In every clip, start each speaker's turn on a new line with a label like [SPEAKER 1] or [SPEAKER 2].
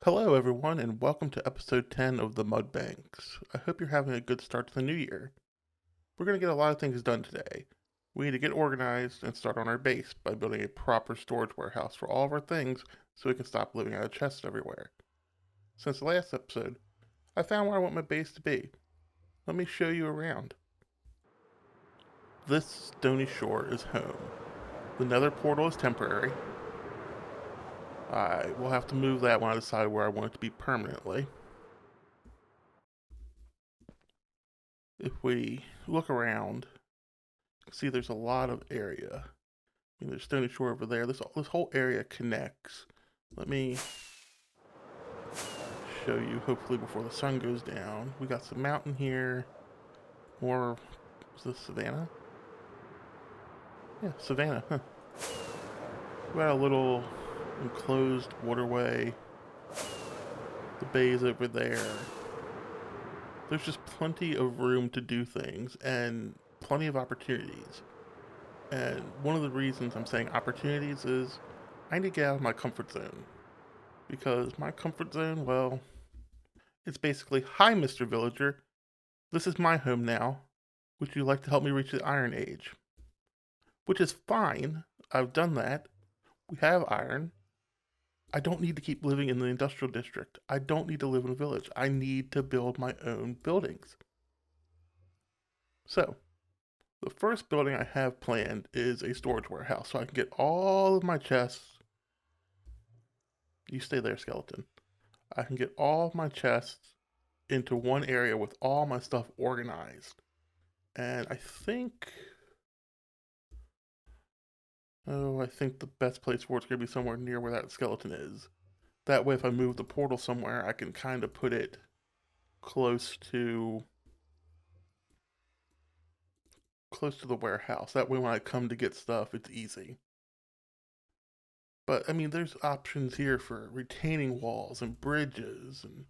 [SPEAKER 1] Hello everyone and welcome to episode 10 of the Mud Banks. I hope you're having a good start to the new year. We're going to get a lot of things done today. We need to get organized and start on our base by building a proper storage warehouse for all of our things so we can stop living out of chests everywhere. Since the last episode, I found where I want my base to be. Let me show you around. This stony shore is home. The nether portal is temporary. I will have to move that when I decide where I want it to be permanently. If we look around, see there's a lot of area. I mean, there's Stony Shore over there. This whole area connects. Let me show you, hopefully before the sun goes down. We got some mountain here. More, is this savanna? Yeah, savanna, huh. We got a little enclosed waterway. The bay's over there. There's just plenty of room to do things and plenty of opportunities. And one of the reasons I'm saying opportunities is I need to get out of my comfort zone. Because my comfort zone, well, it's basically, hi Mr. Villager, this is my home now. Would you like to help me reach the Iron Age? Which is fine, I've done that. We have iron. I don't need to keep living in the industrial district. I don't need to live in a village. I need to build my own buildings. So, the first building I have planned is a storage warehouse, so I can get all of my chests. You stay there, skeleton. I can get all of my chests into one area with all my stuff organized. And I think the best place for it's going to be somewhere near where that skeleton is. That way, if I move the portal somewhere, I can kind of put it close to the warehouse. That way, when I come to get stuff, it's easy. But, I mean, there's options here for retaining walls and bridges, and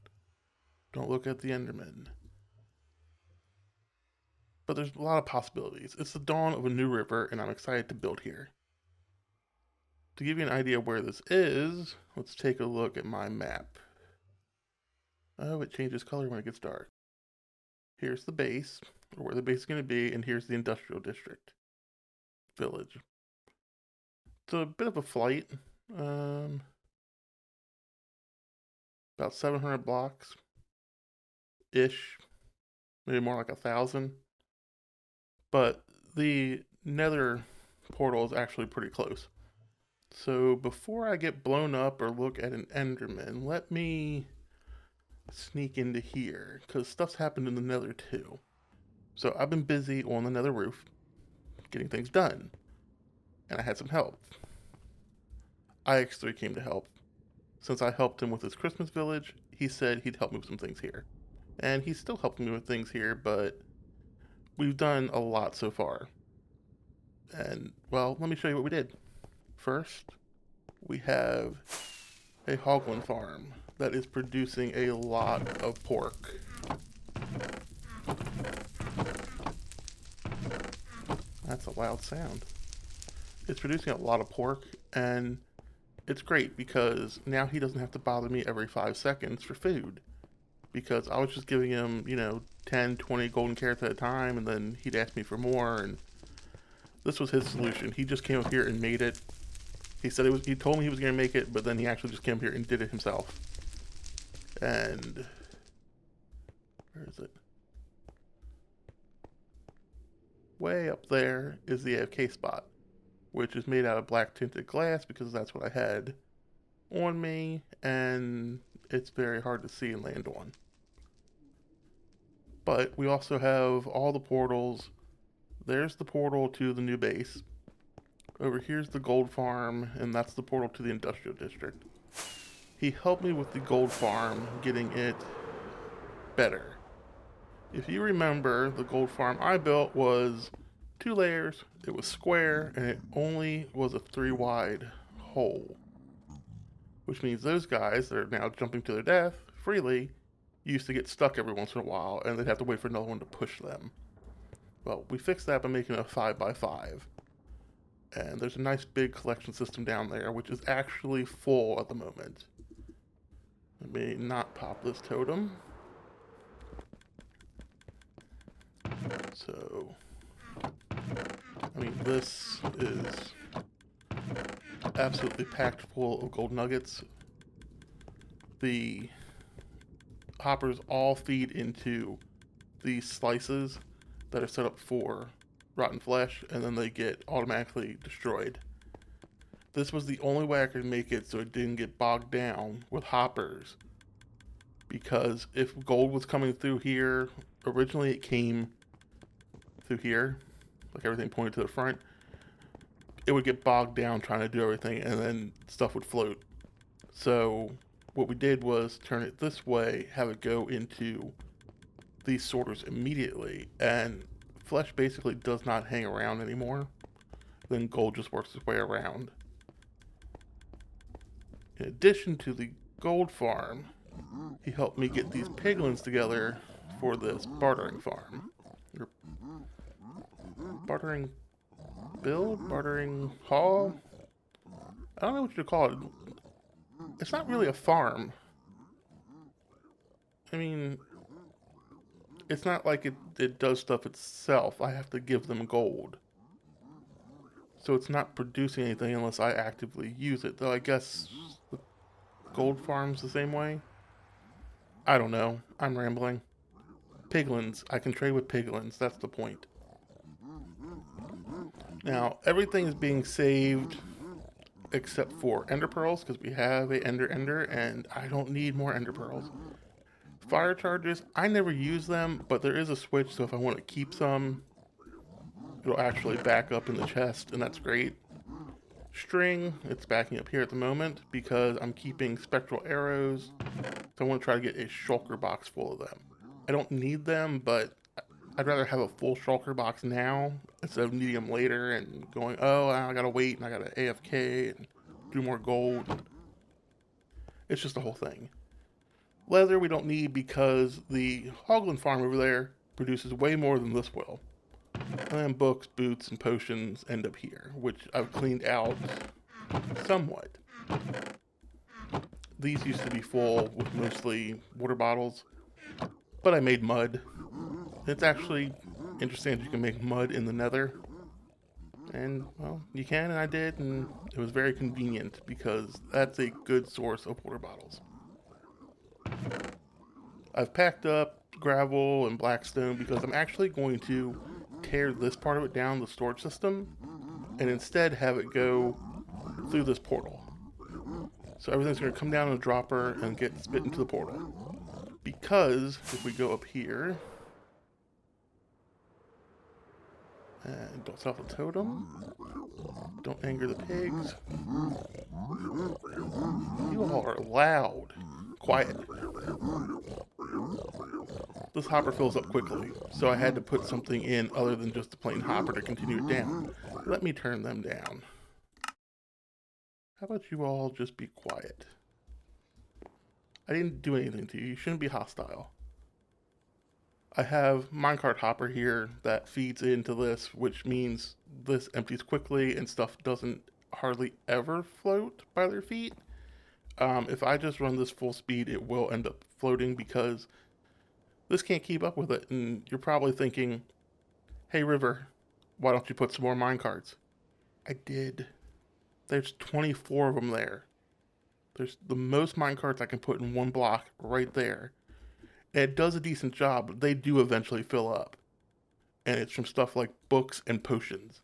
[SPEAKER 1] don't look at the Enderman. But there's a lot of possibilities. It's the dawn of a new river, and I'm excited to build here. To give you an idea of where this is, let's take a look at my map. Oh, it changes color when it gets dark. Here's the base, or where the base is going to be, and here's the industrial district. Village. It's a bit of a flight. About 700 blocks. Ish. Maybe more like 1,000. But the nether portal is actually pretty close. So before I get blown up or look at an Enderman, let me sneak into here, because stuff's happened in the nether too. So I've been busy on the nether roof, getting things done, and I had some help. IX3 came to help. Since I helped him with his Christmas village, he said he'd help me with some things here. And he's still helping me with things here, but we've done a lot so far. And, well, let me show you what we did. First, we have a hoglin farm that is producing a lot of pork. That's a loud sound. It's producing a lot of pork, and it's great because now he doesn't have to bother me every 5 seconds for food. Because I was just giving him, 10, 20 golden carrots at a time, and then he'd ask me for more, and this was his solution. He just came up here and made it. He said he told me he was going to make it, but then he actually just came here and did it himself. And where is it? Way up there is the AFK spot, which is made out of black tinted glass because that's what I had on me, and it's very hard to see and land on. But we also have all the portals. There's the portal to the new base. Over here's the gold farm, and that's the portal to the industrial district. He helped me with the gold farm, getting it better. If you remember, the gold farm I built was 2 layers, it was square, and it only was a 3 wide hole. Which means those guys that are now jumping to their death freely used to get stuck every once in a while, and they'd have to wait for another one to push them. Well, we fixed that by making a 5x5. And there's a nice big collection system down there, which is actually full at the moment. Let Let me not pop this totem. So, I mean, this is absolutely packed full of gold nuggets. The hoppers all feed into these slices that are set up for rotten flesh, and then they get automatically destroyed. This was the only way I could make it so it didn't get bogged down with hoppers, because if gold was coming through here, originally it came through here, like everything pointed to the front, it would get bogged down trying to do everything, and then stuff would float. So what we did was turn it this way, have it go into these sorters immediately, and flesh basically does not hang around anymore. Then gold just works its way around. In addition to the gold farm, he helped me get these piglins together for this bartering farm. Or bartering build? Bartering hall? I don't know what you call it. It's not really a farm. I mean, it's not like it does stuff itself. I have to give them gold. So it's not producing anything unless I actively use it. Though I guess the gold farm's the same way. I don't know. I'm rambling. Piglins. I can trade with piglins. That's the point. Now, everything is being saved except for ender pearls, because we have a ender, and I don't need more ender pearls. Fire charges, I never use them, but there is a switch, so if I want to keep some, it'll actually back up in the chest, and that's great. String, it's backing up here at the moment because I'm keeping spectral arrows, so I want to try to get a shulker box full of them. I don't need them, but I'd rather have a full shulker box now instead of needing them later and going, oh, I gotta wait and I gotta AFK and do more gold. It's just a whole thing. Leather we don't need because the Hoglin farm over there produces way more than this will. And then books, boots, and potions end up here, which I've cleaned out somewhat. These used to be full with mostly water bottles, but I made mud. It's actually interesting that you can make mud in the nether. And, well, you can, and I did, and it was very convenient because that's a good source of water bottles. I've packed up gravel and blackstone because I'm actually going to tear this part of it down, the storage system, and instead have it go through this portal. So everything's going to come down in a dropper and get spit into the portal. Because if we go up here, and don't stop the totem, don't anger the pigs. You all are loud. Quiet. This hopper fills up quickly, so I had to put something in other than just the plain hopper to continue it down. Let me turn them down. How about you all just be quiet? I didn't do anything to you. You shouldn't be hostile. I have minecart hopper here that feeds into this, which means this empties quickly and stuff doesn't hardly ever float by their feet. If I just run this full speed, it will end up floating because this can't keep up with it. And you're probably thinking, hey River, why don't you put some more minecarts? I did. There's 24 of them there. There's the most minecarts I can put in one block right there. And it does a decent job, but they do eventually fill up. And it's from stuff like books and potions.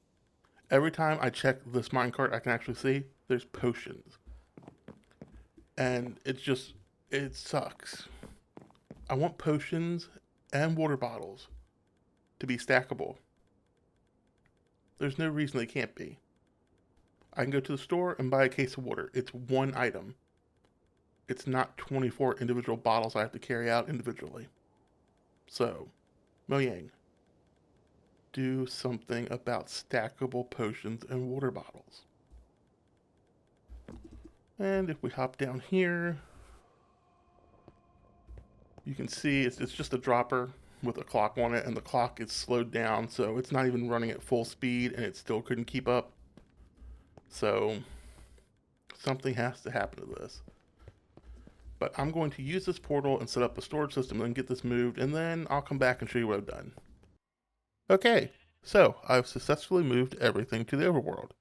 [SPEAKER 1] Every time I check this minecart, I can actually see there's potions. And it sucks. I want potions and water bottles to be stackable. There's no reason they can't be. I can go to the store and buy a case of water. It's one item. It's not 24 individual bottles I have to carry out individually. So, Mojang, do something about stackable potions and water bottles. And if we hop down here, you can see it's just a dropper with a clock on it, and the clock is slowed down, so it's not even running at full speed, and it still couldn't keep up. So, something has to happen to this. But I'm going to use this portal and set up a storage system and get this moved, and then I'll come back and show you what I've done. Okay, so I've successfully moved everything to the overworld.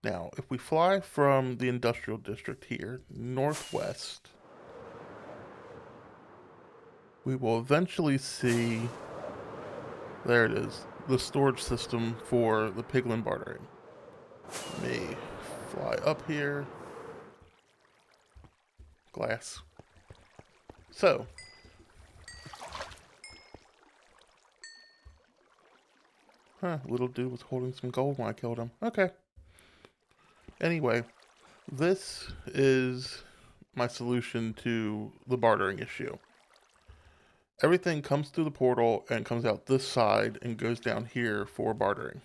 [SPEAKER 1] Now, if we fly from the industrial district here, northwest, we will eventually see, there it is, the storage system for the piglin bartering. Let me fly up here. Glass. So, little dude was holding some gold when I killed him. Okay. Anyway, this is my solution to the bartering issue. Everything comes through the portal and comes out this side and goes down here for bartering.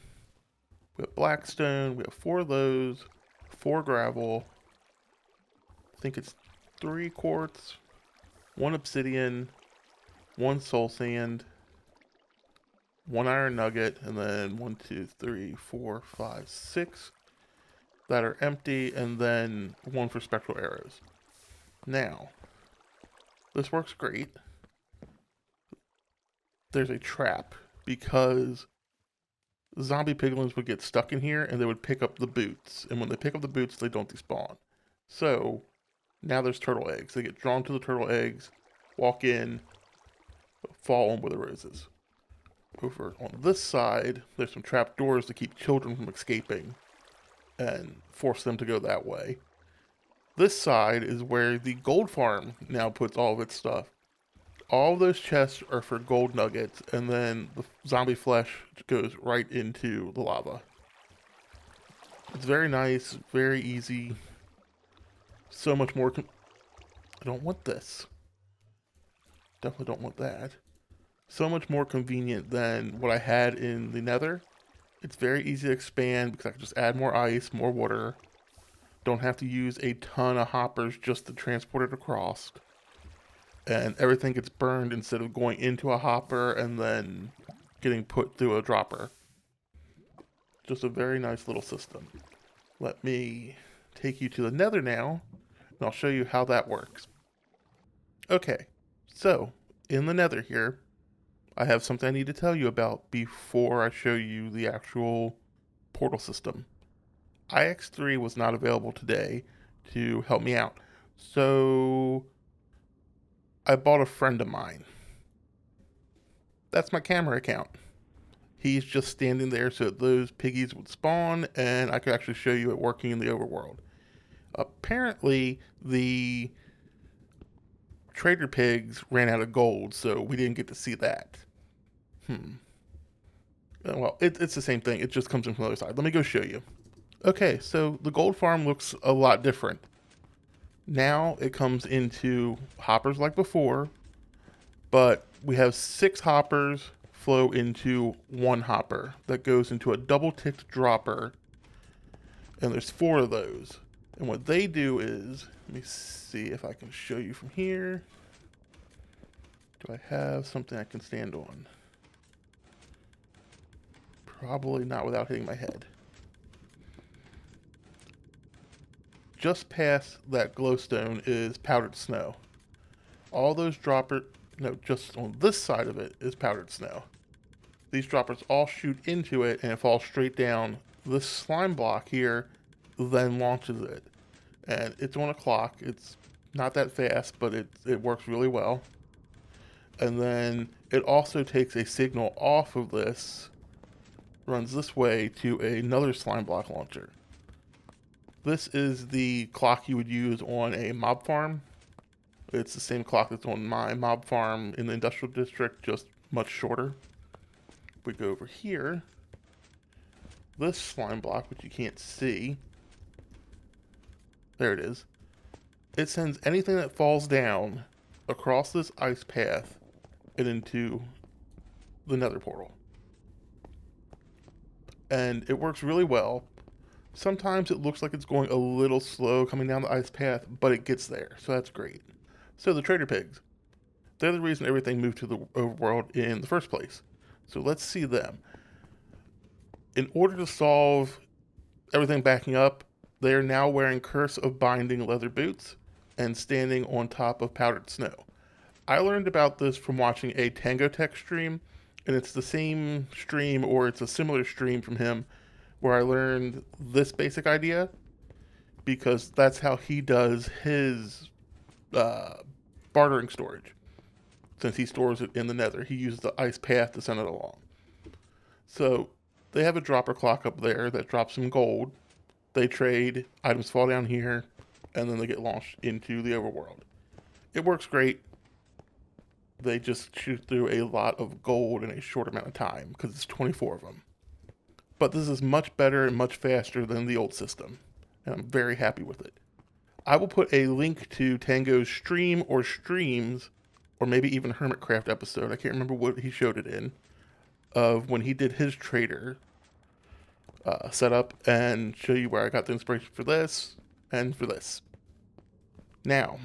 [SPEAKER 1] We have blackstone, we have 4 of those, 4 gravel, I think it's 3 quartz, 1 obsidian, 1 soul sand, 1 iron nugget, and then 1, 2, 3, 4, 5, 6 that are empty, and then 1 for spectral arrows. Now, this works great. There's a trap because zombie piglins would get stuck in here and they would pick up the boots, and when they pick up the boots, they don't despawn. So now there's turtle eggs. They get drawn to the turtle eggs, walk in, fall on where the roses. Over on this side, there's some trap doors to keep children from escaping and force them to go that way. This side is where the gold farm now puts all of its stuff. All of those chests are for gold nuggets, and then the zombie flesh goes right into the lava. It's very nice, very easy. So much more. I don't want this. Definitely don't want that. So much more convenient than what I had in the nether. It's very easy to expand because I can just add more ice, more water. Don't have to use a ton of hoppers just to transport it across. And everything gets burned instead of going into a hopper and then getting put through a dropper. Just a very nice little system. Let me take you to the nether now, and I'll show you how that works. Okay, so in the nether here, I have something I need to tell you about before I show you the actual portal system. IX3 was not available today to help me out, so I bought a friend of mine. That's my camera account. He's just standing there so that those piggies would spawn, and I could actually show you it working in the overworld. Apparently, the trader pigs ran out of gold, so we didn't get to see that. Well, it's the same thing. It just comes in from the other side. Let me go show you. Okay, so the gold farm looks a lot different. Now it comes into hoppers like before, but we have 6 hoppers flow into 1 hopper that goes into a double-ticked dropper, and there's 4 of those. And what they do is, let me see if I can show you from here. Do I have something I can stand on? Probably not without hitting my head. Just past that glowstone is powdered snow. All those just on this side of it is powdered snow. These droppers all shoot into it and it falls straight down. This slime block here then launches it. And it's on a clock. It's not that fast, but it works really well. And then it also takes a signal off of this, runs this way to another slime block launcher. This is the clock you would use on a mob farm. It's the same clock that's on my mob farm in the industrial district, just much shorter. We go over here. This slime block, which you can't see, there it is. It sends anything that falls down across this ice path and into the nether portal. And it works really well. Sometimes it looks like it's going a little slow coming down the ice path, but it gets there, so that's great. So the trader pigs, they're the reason everything moved to the overworld in the first place. So let's see them. In order to solve everything backing up, they are now wearing Curse of Binding leather boots. and standing on top of powdered snow. I learned about this from watching a Tango Tech stream, and it's the same stream, or it's a similar stream from him, where I learned this basic idea, because that's how he does his uh, bartering storage. Since he stores it in the nether, he uses the ice path to send it along. So they have a dropper clock up there that drops some gold. They trade, items fall down here, and then they get launched into the overworld. It works great. They just shoot through a lot of gold in a short amount of time because it's 24 of them. But this is much better and much faster than the old system, and I'm very happy with it. I will put a link to Tango's stream or streams, or maybe even Hermitcraft episode, I can't remember what he showed it in, of when he did his trader setup, and show you where I got the inspiration for this and for this. Now,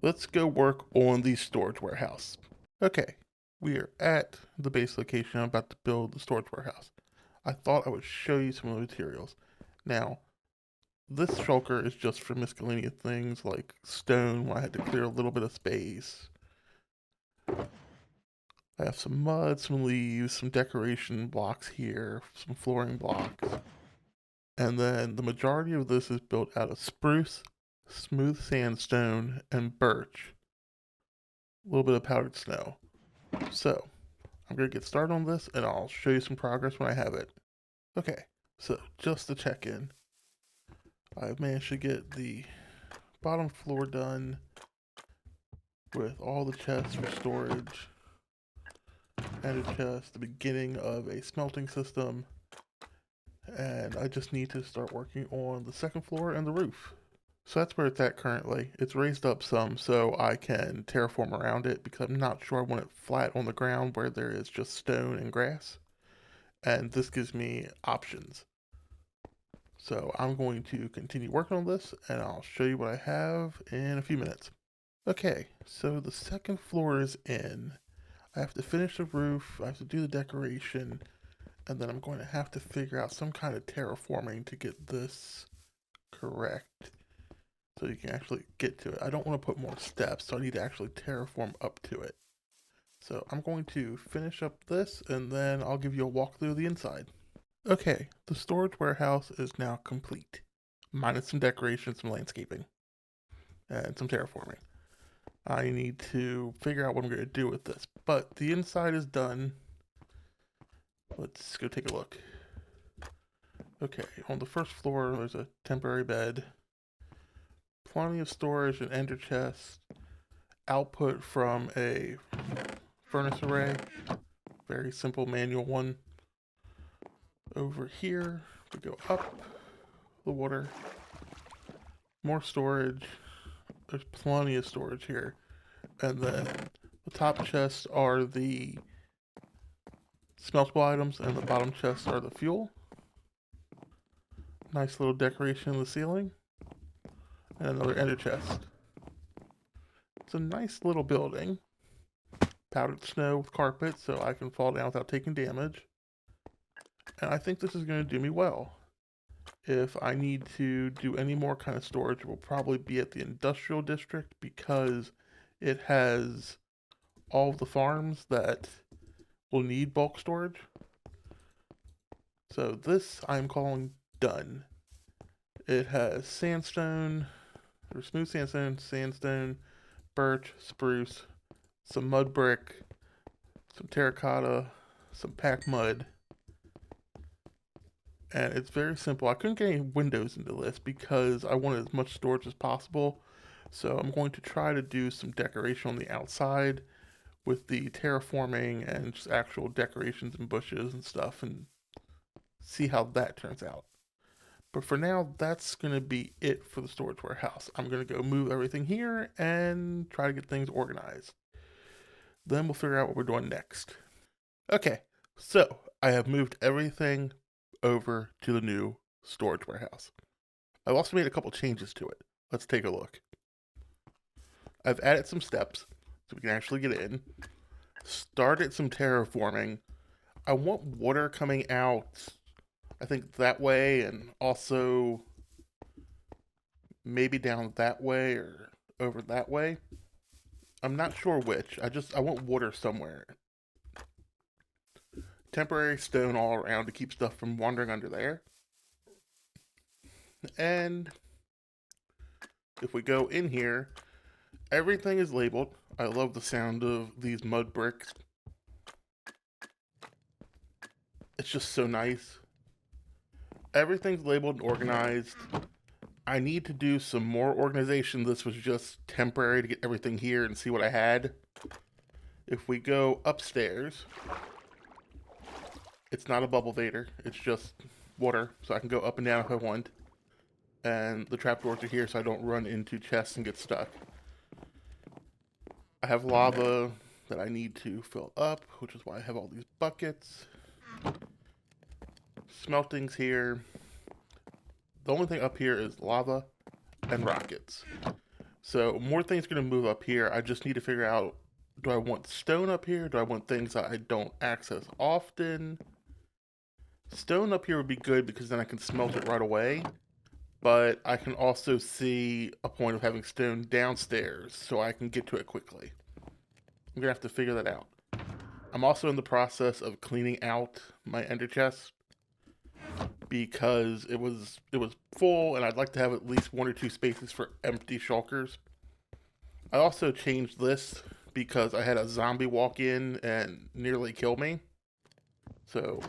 [SPEAKER 1] let's go work on the storage warehouse. Okay, we are at the base location. I'm about to build the storage warehouse. I thought I would show you some of the materials. Now, this shulker is just for miscellaneous things like stone, where I had to clear a little bit of space. I have some mud, some leaves, some decoration blocks here, some flooring blocks. And then the majority of this is built out of spruce, smooth sandstone, and birch. A little bit of powdered snow. So, I'm going to get started on this, and I'll show you some progress when I have it. Okay, so just to check in, I've managed to get the bottom floor done with all the chests for storage, and a chest, the beginning of a smelting system, and I just need to start working on the second floor and the roof. So that's where it's at currently. It's raised up some so I can terraform around it, because I'm not sure I want it flat on the ground where there is just stone and grass. And this gives me options. So I'm going to continue working on this, and I'll show you what I have in a few minutes. Okay, so the second floor is in. I have to finish the roof, I have to do the decoration, and then I'm going to have to figure out some kind of terraforming to get this correct, so you can actually get to it. I don't want to put more steps, so I need to actually terraform up to it. So I'm going to finish up this, and then I'll give you a walkthrough of the inside. Okay, the storage warehouse is now complete, minus some decoration, some landscaping, and some terraforming. I need to figure out what I'm going to do with this, but the inside is done. Let's go take a look. Okay, on the first floor there's a temporary bed, plenty of storage, an ender chest, output from a furnace array, very simple manual one. Over here we go up the water, more storage. There's plenty of storage here. And then the top chests are the smeltable items, and the bottom chests are the fuel. Nice little decoration in the ceiling. And another ender chest. It's a nice little building. Powdered snow with carpet so I can fall down without taking damage. And I think this is going to do me well. If I need to do any more kind of storage, it will probably be at the industrial district, because it has all of the farms that will need bulk storage. So this I'm calling done. It has sandstone, or smooth sandstone, birch, spruce, some mud brick, some terracotta, some packed mud. And it's very simple. I couldn't get any windows into this because I wanted as much storage as possible. So I'm going to try to do some decoration on the outside with the terraforming and just actual decorations and bushes and stuff, and see how that turns out. But for now, that's going to be it for the storage warehouse. I'm going to go move everything here and try to get things organized. Then we'll figure out what we're doing next. Okay, so I have moved everything over to the new storage warehouse. I've also made a couple changes to it. Let's take a look. I've added some steps so we can actually get in. Started some terraforming. I want water coming out, I think, that way, and also maybe down that way or over that way. I'm not sure which. I want water somewhere. Temporary stone all around to keep stuff from wandering under there. And if we go in here, everything is labeled. I love the sound of these mud bricks. It's just so nice. Everything's labeled and organized. I need to do some more organization. This was just temporary to get everything here and see what I had. If we go upstairs, it's not a bubble vader. It's just water, so I can go up and down if I want. And the trapdoors are here so I don't run into chests and get stuck. I have lava that I need to fill up, which is why I have all these buckets. Smelting's here. The only thing up here is lava and rockets. So more things are going to move up here. I just need to figure out, do I want stone up here? Do I want things that I don't access often? Stone up here would be good because then I can smelt it right away. But I can also see a point of having stone downstairs so I can get to it quickly. I'm going to have to figure that out. I'm also in the process of cleaning out my ender chest because it was full and I'd like to have at least 1 or 2 spaces for empty shulkers. I also changed this because I had a zombie walk in and nearly kill me. So,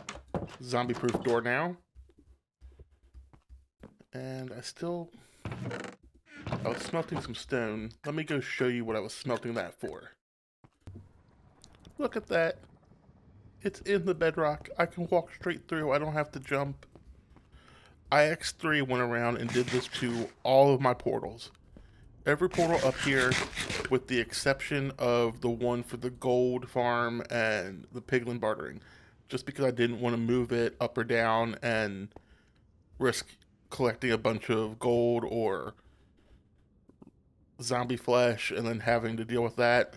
[SPEAKER 1] zombie-proof door now. And I was smelting some stone. Let me go show you what I was smelting that for. Look at that. It's in the bedrock. I can walk straight through. I don't have to jump. IX3 went around and did this to all of my portals. Every portal up here, with the exception of the one for the gold farm and the piglin bartering. Just because I didn't want to move it up or down and risk collecting a bunch of gold or zombie flesh and then having to deal with that.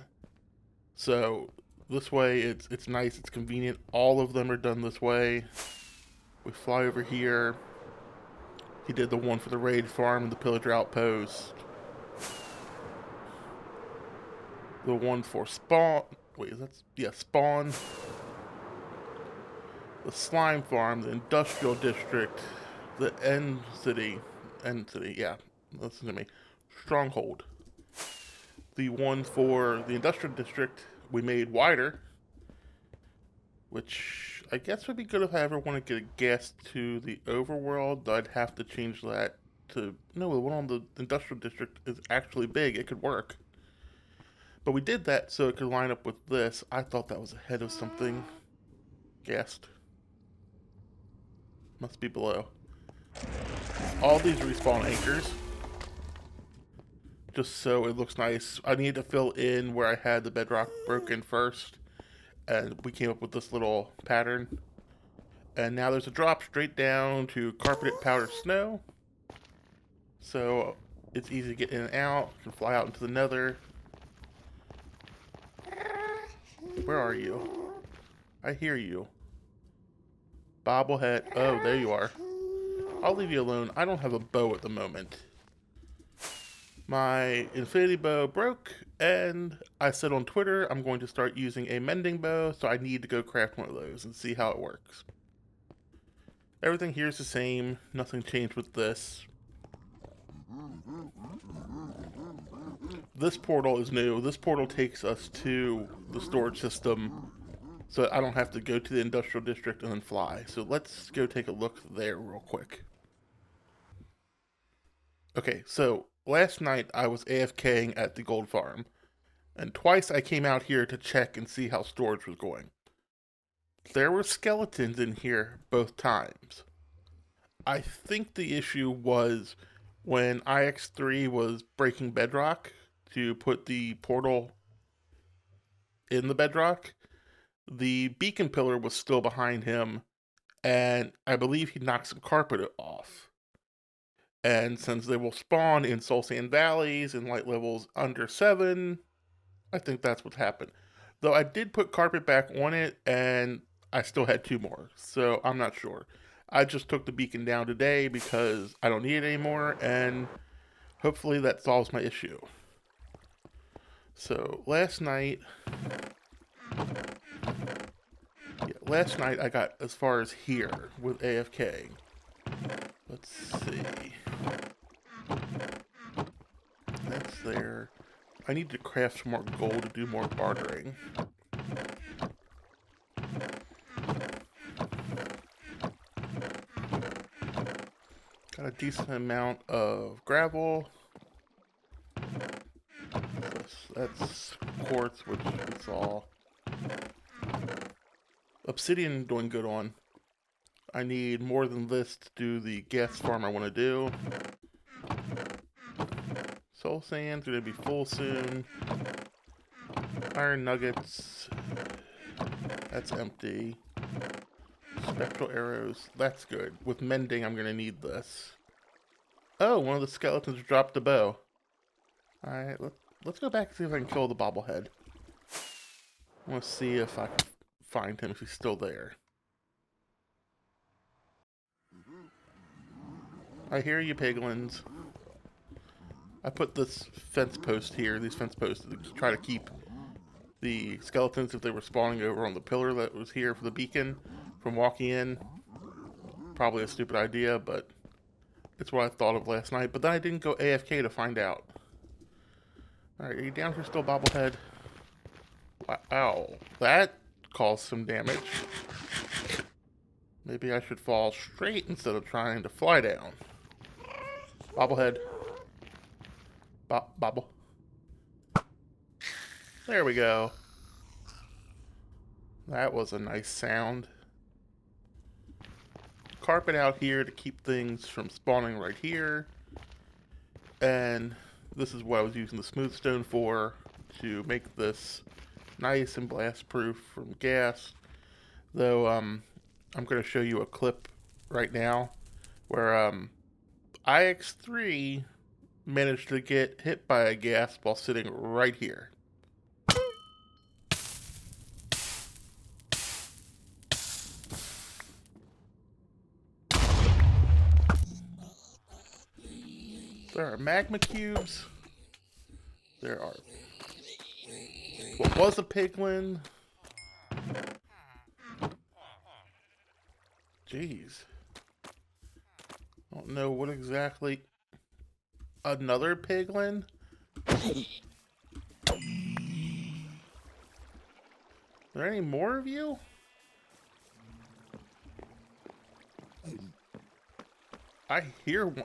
[SPEAKER 1] So this way it's nice, it's convenient. All of them are done this way. We fly over here. He did the one for the raid farm and the pillager outpost. The one for spawn. Wait, spawn. The slime farm, the industrial district, the end city, yeah, listen to me, stronghold. The one for the industrial district we made wider, which I guess would be good if I ever want to get a guest to the overworld. I'd have to change that to, no, the one on the industrial district is actually big, it could work. But we did that so it could line up with this. I thought that was ahead of something. Guest. Must be below. All these respawn anchors. Just so it looks nice. I need to fill in where I had the bedrock broken first. And we came up with this little pattern. And now there's a drop straight down to carpeted powdered snow. So it's easy to get in and out. You can fly out into the nether. Where are you? I hear you. Bobblehead. Oh, there you are. I'll leave you alone. I don't have a bow at the moment. My infinity bow broke, and I said on Twitter I'm going to start using a mending bow, so I need to go craft one of those and see how it works. Everything here is the same. Nothing changed with this. This portal is new. This portal takes us to the storage system, so I don't have to go to the industrial district and then fly. So let's go take a look there real quick. Okay, so last night I was AFKing at the gold farm, and twice I came out here to check and see how storage was going. There were skeletons in here both times. I think the issue was when IX3 was breaking bedrock to put the portal in the bedrock, the beacon pillar was still behind him, and I believe he knocked some carpet off. And since they will spawn in soul sand valleys and light levels under 7, I think that's what happened. Though I did put carpet back on it, and I still had 2 more, so I'm not sure. I just took the beacon down today because I don't need it anymore, and hopefully that solves my issue. So last night I got as far as here with AFK. Let's see. That's there. I need to craft some more gold to do more bartering. Got a decent amount of gravel. That's quartz, which we saw. Obsidian doing good on. I need more than this to do the gas farm I want to do. Soul sand's gonna be full soon. Iron nuggets. That's empty. Spectral arrows. That's good. With mending, I'm gonna need this. Oh, one of the skeletons dropped a bow. Alright, let's go back and see if I can kill the bobblehead. I want to see if I can find him, if he's still there. I hear you, piglins. I put this fence post here, these fence posts, to try to keep the skeletons, if they were spawning over on the pillar that was here for the beacon, from walking in. Probably a stupid idea, but it's what I thought of last night. But then I didn't go AFK to find out. Alright, are you down here still, bobblehead? Ow. That caused some damage. Maybe I should fall straight instead of trying to fly down. Bobblehead. Bobble. There we go. That was a nice sound. Carpet out here to keep things from spawning right here. And this is what I was using the smooth stone for, to make this nice and blast proof from gas. Though I'm going to show you a clip right now where IX3 managed to get hit by a gas while sitting right here. There are magma cubes. There are what was a piglin. Jeez. I don't know what exactly. Another piglin? Are there any more of you? I hear one.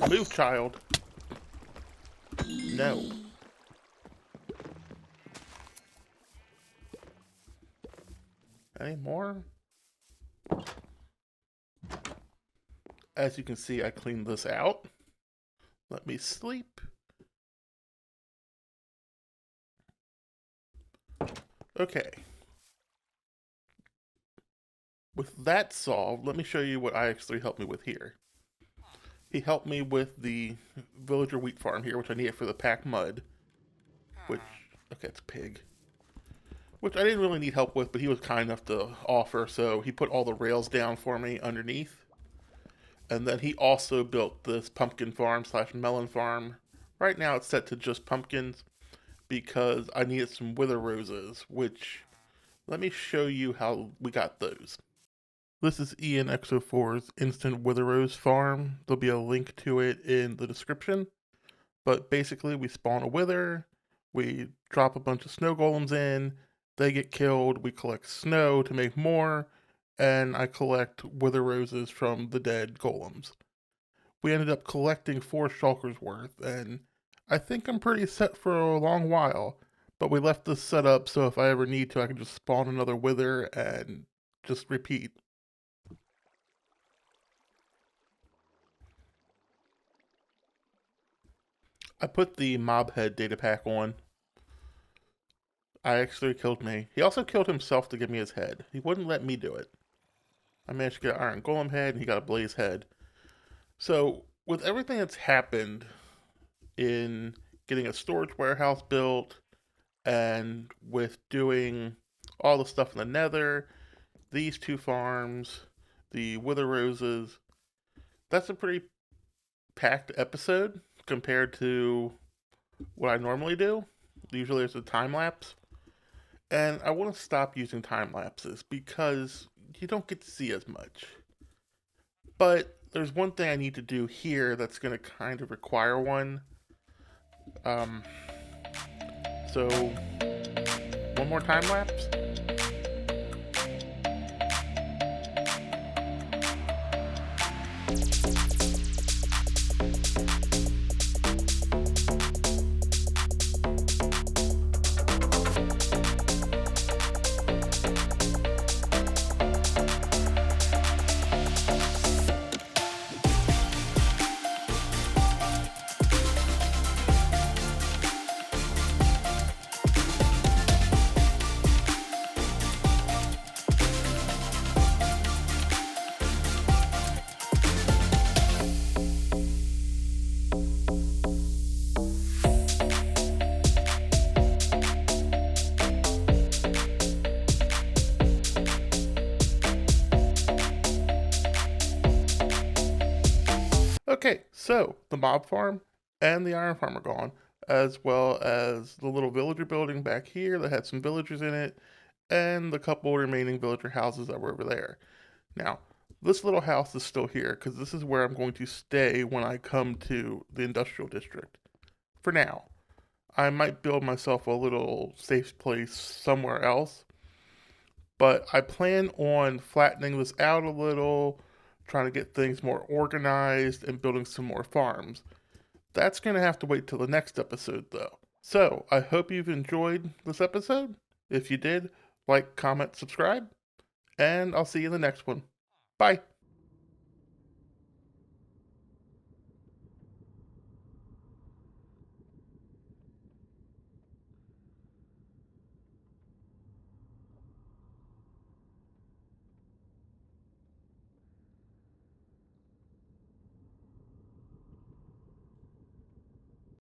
[SPEAKER 1] Move, child. No. Any more? As you can see, I cleaned this out. Let me sleep. Okay. With that solved, let me show you what IX3 helped me with here. He helped me with the villager wheat farm here, which I needed for the packed mud. Which, okay, it's a pig. Which I didn't really need help with, but he was kind enough to offer, so he put all the rails down for me underneath. And then he also built this pumpkin farm / melon farm. Right now it's set to just pumpkins because I needed some wither roses, which, let me show you how we got those. This is ENXO4's Instant Wither Rose Farm. There'll be a link to it in the description. But basically, we spawn a wither, we drop a bunch of snow golems in, they get killed, we collect snow to make more, and I collect wither roses from the dead golems. We ended up collecting 4 shulkers worth, and I think I'm pretty set for a long while. But we left this set up so if I ever need to, I can just spawn another wither and just repeat. I put the mob head data pack on. IX3 killed me. He also killed himself to give me his head. He wouldn't let me do it. I managed to get an iron golem head, and he got a blaze head. So, with everything that's happened in getting a storage warehouse built, and with doing all the stuff in the nether, these 2 farms, the wither roses, that's a pretty packed episode compared to what I normally do. Usually it's a time lapse. And I want to stop using time lapses because you don't get to see as much. But there's one thing I need to do here that's going to kind of require one. Um, so, one more time lapse. Okay, so the mob farm and the iron farm are gone, as well as the little villager building back here that had some villagers in it, and the couple remaining villager houses that were over there. Now, this little house is still here because this is where I'm going to stay when I come to the industrial district. For now, I might build myself a little safe place somewhere else, but I plan on flattening this out a little, trying to get things more organized and building some more farms. That's going to have to wait till the next episode though. So, I hope you've enjoyed this episode. If you did, like, comment, subscribe, and I'll see you in the next one. Bye.